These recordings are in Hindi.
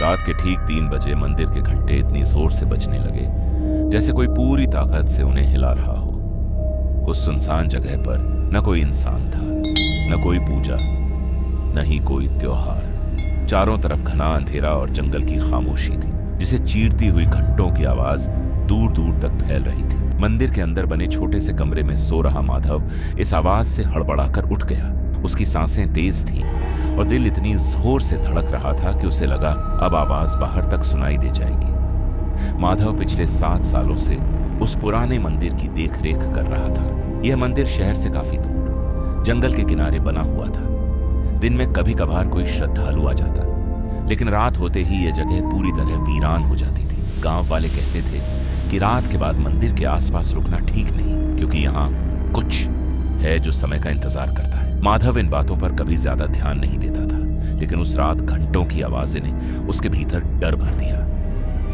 रात के ठीक 3 बजे मंदिर के घंटे इतनी जोर से बजने लगे जैसे कोई पूरी ताकत से उन्हें हिला रहा हो। उस सुनसान जगह पर न कोई इंसान था, न कोई पूजा, न ही कोई त्योहार। चारों तरफ घना अंधेरा और जंगल की खामोशी थी, जिसे चीरती हुई घंटों की आवाज दूर दूर तक फैल रही थी। मंदिर के अंदर बने छोटे से कमरे में सो रहा माधव इस आवाज से हड़बड़ाकर उठ गया। उसकी सांसें तेज थीं और दिल इतनी जोर से धड़क रहा था कि उसे लगा अब आवाज बाहर तक सुनाई दे जाएगी। माधव पिछले 7 सालों से उस पुराने मंदिर की देखरेख कर रहा था। यह मंदिर शहर से काफी दूर जंगल के किनारे बना हुआ था। दिन में कभी कभार कोई श्रद्धालु आ जाता, लेकिन रात होते ही यह जगह पूरी तरह वीरान हो जाती थी। गांव वाले कहते थे कि रात के बाद मंदिर के आसपास रुकना ठीक नहीं, क्योंकि यहाँ कुछ है जो समय का इंतजार करता है। माधव इन बातों पर कभी ज्यादा ध्यान नहीं देता था, लेकिन उस रात घंटों की आवाजें ने उसके भीतर डर भर दिया।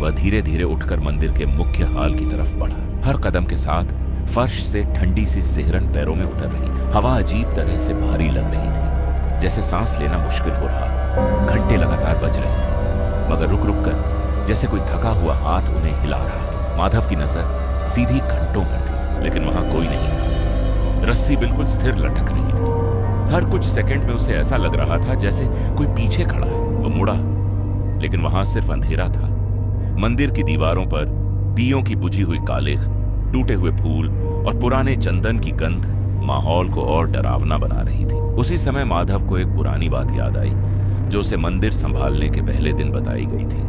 वह धीरे धीरे उठकर मंदिर के मुख्य हॉल की तरफ बढ़ा। हर कदम के साथ फर्श से ठंडी सी सिहरन पैरों में उतर रही थी। हवा अजीब तरह से भारी लग रही थी, जैसे सांस लेना मुश्किल हो रहा। घंटे लगातार बज रहे थे, मगर रुक रुक कर जैसे कोई थका हुआ हाथ उन्हें हिला रहा। माधव की नजर सीधी घंटों पर थी, लेकिन वहां कोई नहीं था। रस्सी बिल्कुल स्थिर लटक रही थी। हर कुछ सेकंड में उसे ऐसा लग रहा था जैसे कोई पीछे खड़ा है। वो मुड़ा, लेकिन वहां सिर्फ अंधेरा था। मंदिर की दीवारों पर दियों की बुझी हुई कालिख, टूटे हुए फूल और पुराने चंदन की गंध माहौल को और डरावना बना रही थी। उसी समय माधव को एक पुरानी बात याद आई जो उसे मंदिर संभालने के पहले दिन बताई गई थी।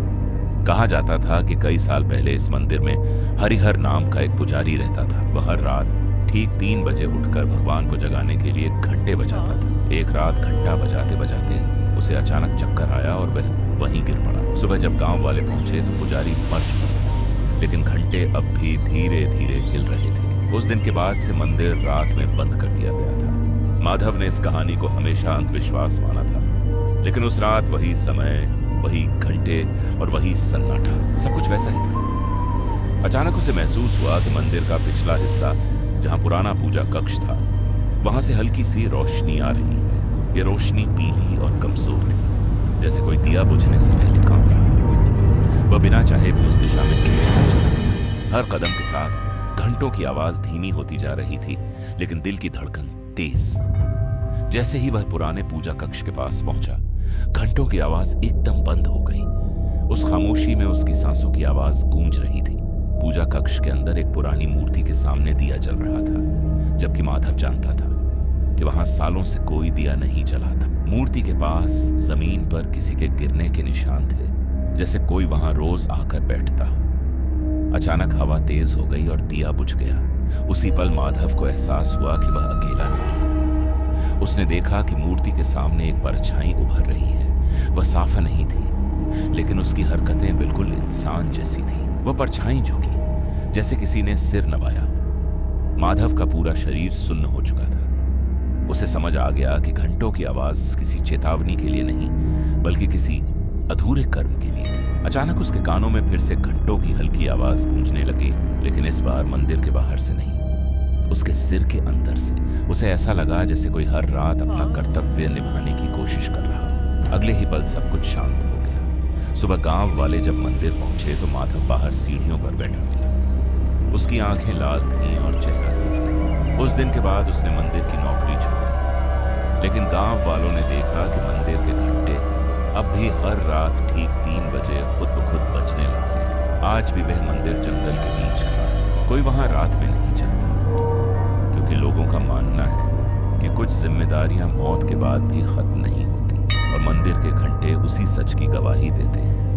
कहा जाता था कि कई साल पहले इस मंदिर में हरिहर नाम का एक पुजारी रहता था। वह हर रात ठीक 3 बजे उठकर भगवान को जगाने के लिए घंटे बजाता था। एक रात घंटा बजाते बजाते उसे अचानक चक्कर आया और वह वहीं गिर पड़ा। सुबह जब गांव वाले पहुंचे तो पुजारी मर चुका था, लेकिन घंटे अब भी धीरे धीरे हिल रहे थे। उस दिन के बाद से मंदिर रात में बंद कर दिया गया था। माधव ने इस कहानी को हमेशा अंधविश्वास माना था, लेकिन उस रात वही समय, वही घंटे और वही सन्नाटा, सब कुछ वैसा ही था। अचानक उसे महसूस हुआ कि मंदिर का पिछला हिस्सा, जहां पुराना पूजा कक्ष था, वहां से हल्की सी रोशनी आ रही है। ये रोशनी पीली और कमजोर थी, जैसे कोई दिया बुझने से पहले कांप रहा। वह बिना चाहे भी उस दिशा में खींचता चला गया। हर कदम के साथ घंटों की आवाज धीमी होती जा रही थी, लेकिन दिल की धड़कन तेज। जैसे ही वह पुराने पूजा कक्ष के पास पहुंचा, घंटों की आवाज एकदम बंद हो गई। उस खामोशी में उसकी सांसों की आवाज गूंज रही थी। पूजा कक्ष के अंदर एक पुरानी मूर्ति के सामने दिया जल रहा था, जबकि माधव जानता था कि वहां सालों से कोई दिया नहीं जला था। मूर्ति के पास जमीन पर किसी के गिरने के निशान थे, जैसे कोई वहां रोज आकर बैठता हो। अचानक हवा तेज हो गई और दिया बुझ गया। उसी पल माधव को एहसास हुआ कि वह अकेला नहीं है। उसने देखा कि मूर्ति के सामने एक परछाई उभर रही है। वह साफ नहीं थी, लेकिन उसकी हरकतें बिल्कुल इंसान जैसी थी। वह परछाई झुकी, जैसे किसी ने सिर नवाया। माधव का पूरा शरीर सुन्न हो चुका था। उसे समझ आ गया कि घंटों की आवाज किसी चेतावनी के लिए नहीं, बल्कि किसी अधूरे कर्म के लिए थी। अचानक उसके कानों में फिर से घंटों की हल्की आवाज गूंजने लगी, लेकिन इस बार मंदिर के बाहर से नहीं, उसके सिर के अंदर से। उसे ऐसा लगा जैसे कोई हर रात अपना कर्तव्य निभाने की कोशिश कर रहा। अगले ही पल सब कुछ शांत हो गया। सुबह गांव वाले जब मंदिर पहुंचे तो माधव बाहर सीढ़ियों पर बैठा मिला। उसकी आंखें लाल थीं और चेहरा सफेद। उस दिन के बाद उसने मंदिर की नौकरी छोड़ दी, लेकिन गांव वालों ने देखा कि मंदिर के घंटे अब भी हर रात ठीक 3 बजे खुद ब खुद बजने लगते हैं। आज भी वह मंदिर जंगल के बीच खड़ा है। कोई वहां रात में नहीं जाता, क्योंकि लोगों का मानना है कि कुछ जिम्मेदारियां मौत के बाद भी खत्म नहीं होती, और मंदिर के घंटे उसी सच की गवाही देते हैं।